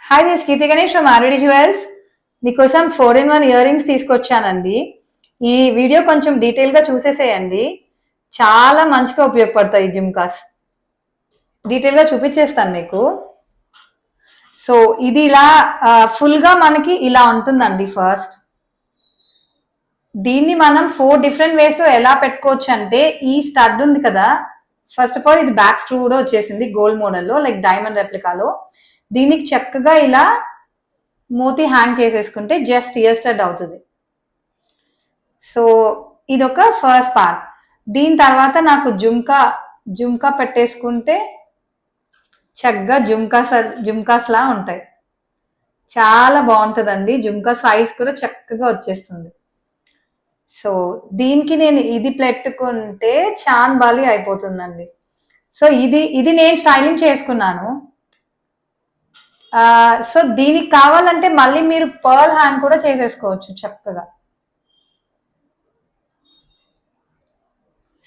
Hi, this Keerthi Ganesh from RVD Jewels. మీకోసం 4-in-1 ear rings తీసుకొచ్చానండి. ఈ వీడియో కొంచెం డీటెయిల్గా చూసేసేయండి. చాలా మంచిగా ఉపయోగపడతాయి ఈ జుమ్కాస్. డీటెయిల్గా చూపించేస్తాను మీకు. సో ఇది ఇలా ఫుల్గా మనకి ఇలా ఉంటుందండి. ఫస్ట్ దీన్ని మనం 4 డిఫరెంట్ వేస్లో ఎలా పెట్టుకోవచ్చు అంటే, ఈ స్టడ్ ఉంది కదా, ఫస్ట్ ఆఫ్ ఆల్ ఇది బ్యాక్ స్క్రూ కూడా వచ్చేసింది గోల్డ్ మోడల్లో, లైక్ డైమండ్ రెప్లికాలో. దీనికి చక్కగా ఇలా మోతీ హ్యాంగ్ చేసేసుకుంటే జస్ట్ ఇయర్ స్టడ్ అవుతుంది. సో ఇదొక ఫస్ట్ పార్ట్. దీని తర్వాత నాకు జుమ్కా పెట్టేసుకుంటే చక్కగా జుమ్కాస్ లా ఉంటాయి. చాలా బాగుంటుందండి. జుమ్కా సైజ్ కూడా చక్కగా వచ్చేస్తుంది. సో దీనికి నేను ఇది పెట్టుకుంటే చాన్ బాలి అయిపోతుందండి. సో ఇది నేను స్టైలింగ్ చేసుకున్నాను. సో దీనికి కావాలంటే మళ్ళీ మీరు పర్ల్ హ్యాంగ్ కూడా చేసేసుకోవచ్చు చక్కగా.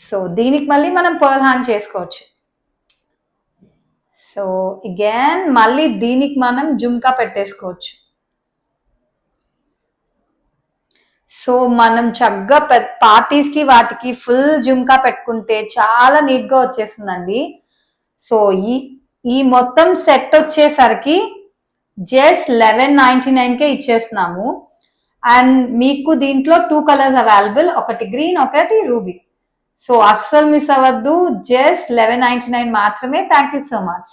సో దీనికి మళ్ళీ మనం పర్ల్ హ్యాంగ్ చేసుకోవచ్చు. సో అగైన్ మళ్ళీ దీనికి మనం జుమ్కా పెట్టేసుకోవచ్చు. సో మనం చక్కగా పార్టీస్కి వాటికి ఫుల్ జుమ్కా పెట్టుకుంటే చాలా నీట్గా వచ్చేస్తుందండి. సో ఈ మొత్తం సెట్ వచ్చేసరికి జస్ట్ 1199కే ఇచ్చేస్తున్నాము. అండ్ మీకు దీంట్లో 2 కలర్స్ అవైలబుల్, ఒకటి గ్రీన్, ఒకటి రూబీ. సో అస్సలు మిస్ అవ్వద్దు. జస్ట్ 1199 మాత్రమే. Thank you so much.